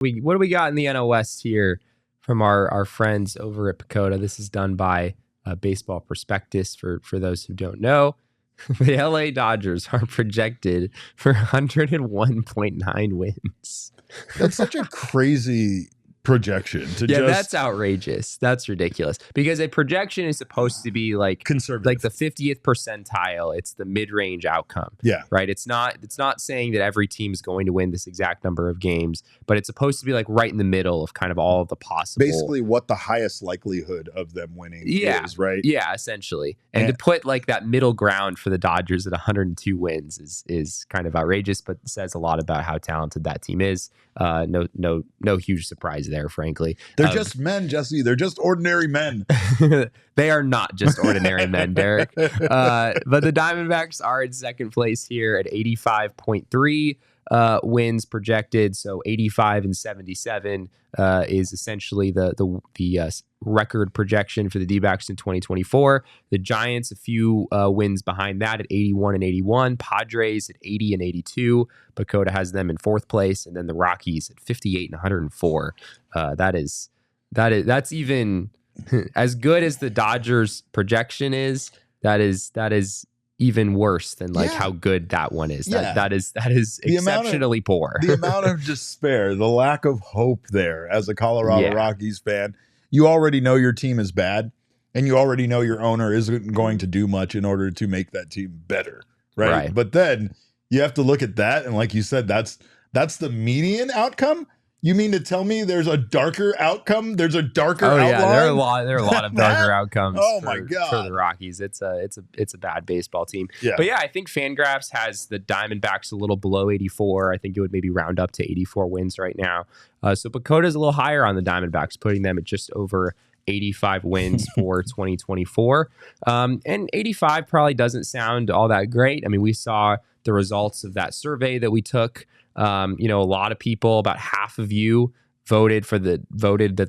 What do we got in the NL West here from our friends over at PECOTA? This is done by Baseball Prospectus for those who don't know. The LA Dodgers are projected for 101.9 wins. That's such a crazy projection to that's outrageous. That's ridiculous, because a projection is supposed to be like conservative, like the 50th percentile. It's the mid-range outcome. Yeah. Right. It's not saying that every team is going to win this exact number of games, but it's supposed to be like right in the middle of kind of all of the possible. Basically what the highest likelihood of them winning is, right? Yeah, essentially. And to put like that middle ground for the Dodgers at 102 wins is kind of outrageous, but says a lot about how talented that team is. No huge surprise there, frankly. They're just men, Jesse. They're just ordinary men. They are not just ordinary men, Derek. But the Diamondbacks are in second place here at 85.3 wins projected. So 85 and 77 is essentially the record projection for the D-backs in 2024. The Giants, a few wins behind that at 81 and 81. Padres at 80 and 82. PECOTA has them in fourth place, and then the Rockies at 58 and 104. That's even as good as the Dodgers projection is. That is even worse than how good that one is. That is exceptionally poor. The amount of despair, the lack of hope there as a Colorado Rockies fan. You already know your team is bad, and you already know your owner isn't going to do much in order to make that team better, right? But then you have to look at that, and like you said, that's the median outcome. You mean to tell me there's a darker outcome? There's a darker outline? Yeah, there are a lot of darker outcomes. My God, for the Rockies, it's a bad baseball team. Yeah. But I think Fangraphs has the Diamondbacks a little below 84. I think it would maybe round up to 84 wins right now. So PECOTA is a little higher on the Diamondbacks, putting them at just over 85 wins for 2024. And 85 probably doesn't sound all that great. I mean, we saw the results of that survey that we took. A lot of people, about half of you, voted that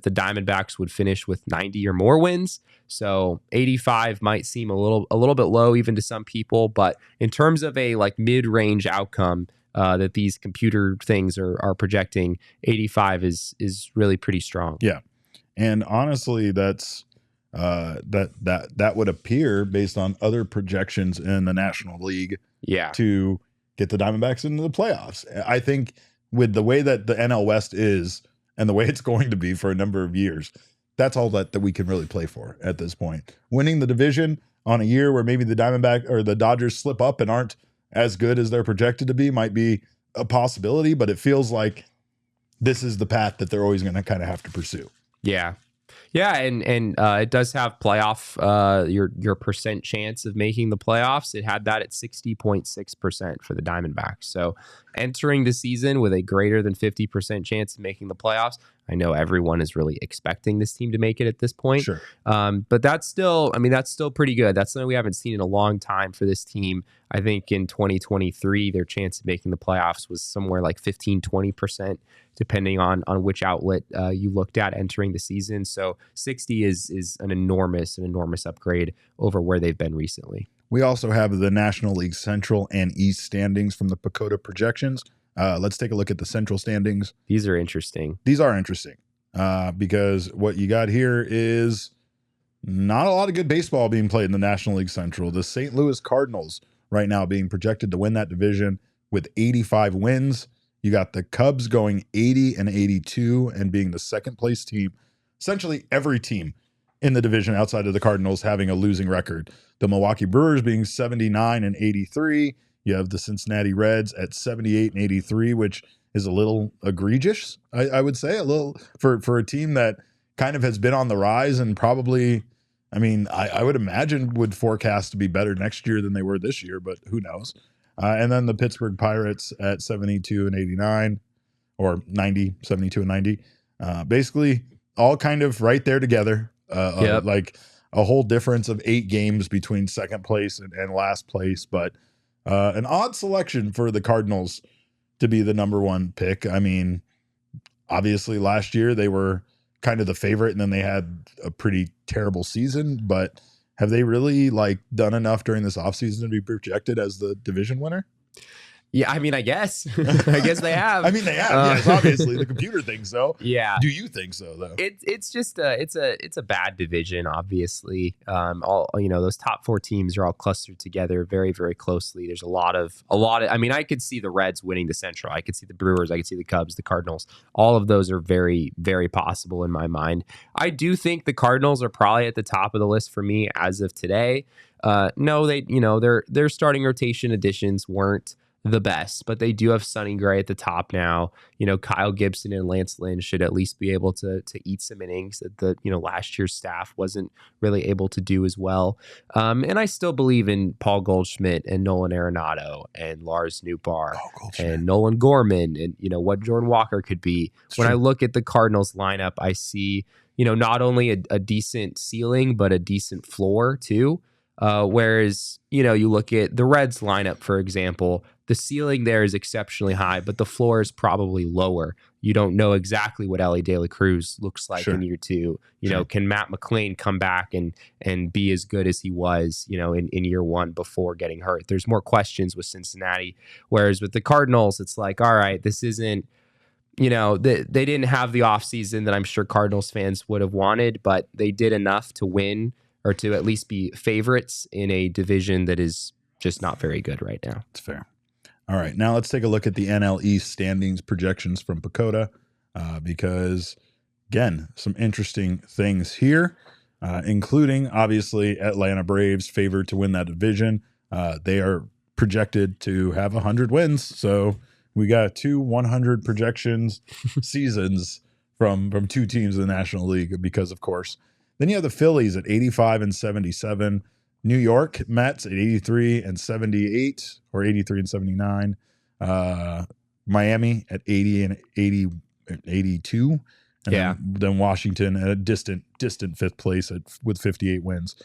the Diamondbacks would finish with 90 or more wins. So 85 might seem a little bit low even to some people, but in terms of a mid-range outcome that these computer things are projecting, 85 is really pretty strong. Yeah, and honestly, that's that would appear based on other projections in the National League. Yeah, to get the Diamondbacks into the playoffs. I think with the way that the NL West is and the way it's going to be for a number of years, that's all that we can really play for at this point. Winning the division on a year where maybe the Diamondback or the Dodgers slip up and aren't as good as they're projected to be might be a possibility, but it feels like this is the path that they're always going to kind of have to pursue. Yeah. Yeah, and it does have playoff your percent chance of making the playoffs. It had that at 60.6% for the Diamondbacks. So entering the season with a greater than 50% chance of making the playoffs. I know everyone is really expecting this team to make it at this point. Sure. But that's still pretty good. That's something we haven't seen in a long time for this team. I think in 2023, their chance of making the playoffs was somewhere like 15-20%, depending on which outlet you looked at entering the season. So 60 is an enormous upgrade over where they've been recently. We also have the National League Central and East standings from the PECOTA projections. Let's take a look at the Central standings. These are interesting. Because what you got here is not a lot of good baseball being played in the National League Central. The St. Louis Cardinals right now being projected to win that division with 85 wins. You got the Cubs going 80 and 82 and being the second place team. Essentially every team in the division outside of the Cardinals having a losing record. The Milwaukee Brewers being 79 and 83. You have the Cincinnati Reds at 78 and 83, which is a little egregious, I would say, a little for a team that kind of has been on the rise and probably, I would imagine would forecast to be better next year than they were this year, but who knows? And then the Pittsburgh Pirates at 72 and 89 or 90, 72 and 90. Basically all kind of right there together. Like a whole difference of 8 games between second place and last place, but an odd selection for the Cardinals to be the number one pick. I mean, obviously last year they were kind of the favorite and then they had a pretty terrible season, but have they really done enough during this offseason to be projected as the division winner? Yeah, I mean, I guess. I guess they have. I mean, they have. Yes, obviously, the computer thinks so. Yeah. Do you think so, though? It's just it's a bad division, obviously. All those top 4 teams are all clustered together very, very closely. There's a lot of. I mean, I could see the Reds winning the Central. I could see the Brewers. I could see the Cubs, the Cardinals. All of those are very, very possible in my mind. I do think the Cardinals are probably at the top of the list for me as of today. No, their starting rotation additions weren't the best, but they do have Sonny Gray at the top now. Kyle Gibson and Lance Lynn should at least be able to eat some innings that the last year's staff wasn't really able to do as well. And I still believe in Paul Goldschmidt and Nolan Arenado and Lars Nootbaar and Nolan Gorman and what Jordan Walker could be. When I look at the Cardinals lineup, I see not only a decent ceiling but a decent floor too. Whereas, you look at the Reds lineup, for example, the ceiling there is exceptionally high, but the floor is probably lower. You don't know exactly what Elly De La Cruz looks like in year 2. Can Matt McLain come back and be as good as he was, in year 1 before getting hurt? There's more questions with Cincinnati. Whereas with the Cardinals, it's like, all right, this isn't, they didn't have the offseason that I'm sure Cardinals fans would have wanted, but they did enough to win or to at least be favorites in a division that is just not very good right now. It's fair. All right, now let's take a look at the NL East standings projections from PECOTA because, again, some interesting things here, including, obviously, Atlanta Braves favored to win that division. They are projected to have 100 wins, so we got 2 100 projections seasons from 2 teams in the National League because, of course. Then you have the Phillies at 85 and 77. New York Mets at 83 and 78 or 83 and 79. Miami at 80 and 82. And then Washington at a distant 5th place with 58 wins.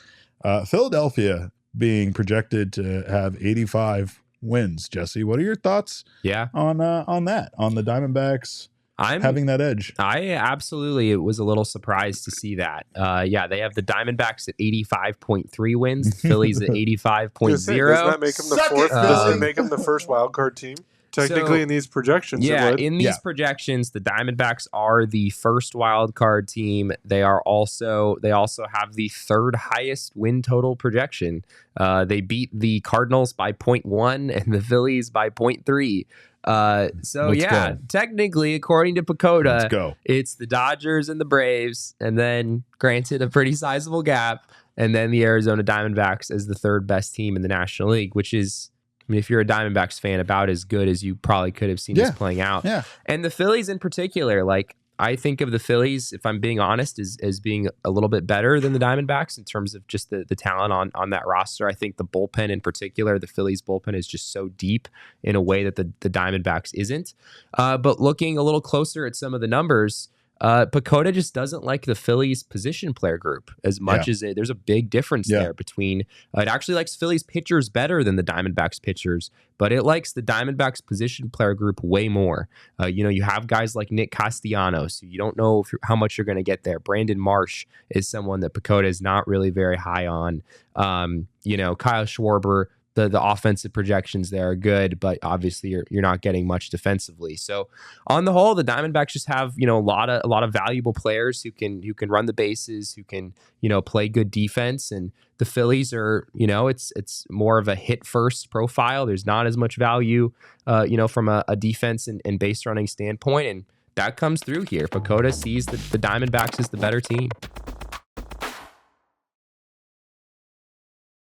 Philadelphia being projected to have 85 wins. Jesse, what are your thoughts on that, on the Diamondbacks having that edge? I absolutely was a little surprised to see that. They have the Diamondbacks at 85.3 wins, the Phillies at 85.0. Does that make them the fourth? Does it make them the first wild card team? Technically, in these projections, in these projections, the Diamondbacks are the first wild card team. They also have the 3rd highest win total projection. They beat the Cardinals by 0.1 and the Phillies by 0.3. Technically, according to PECOTA, it's the Dodgers and the Braves, and then, granted, a pretty sizable gap, and then the Arizona Diamondbacks as the 3rd best team in the National League, which is, I mean, if you're a Diamondbacks fan, about as good as you probably could have seen this playing out. Yeah. And the Phillies in particular, I think of the Phillies, if I'm being honest, as being a little bit better than the Diamondbacks in terms of just the talent on that roster. I think the bullpen in particular, the Phillies bullpen is just so deep in a way that the Diamondbacks isn't. But looking a little closer at some of the numbers, PECOTA just doesn't like the Phillies position player group as much as there's a big difference there between it actually likes Phillies pitchers better than the Diamondbacks pitchers, but it likes the Diamondbacks position player group way more. You have guys like Nick Castellanos, who you don't know how much you're going to get there. Brandon Marsh is someone that PECOTA is not really very high on. Kyle Schwarber, the offensive projections there are good, but obviously you're not getting much defensively. So on the whole, the Diamondbacks just have a lot of valuable players who can run the bases, who can play good defense, and the Phillies are it's more of a hit first profile. There's not as much value from a defense and base running standpoint, and that comes through here. PECOTA sees the Diamondbacks as the better team.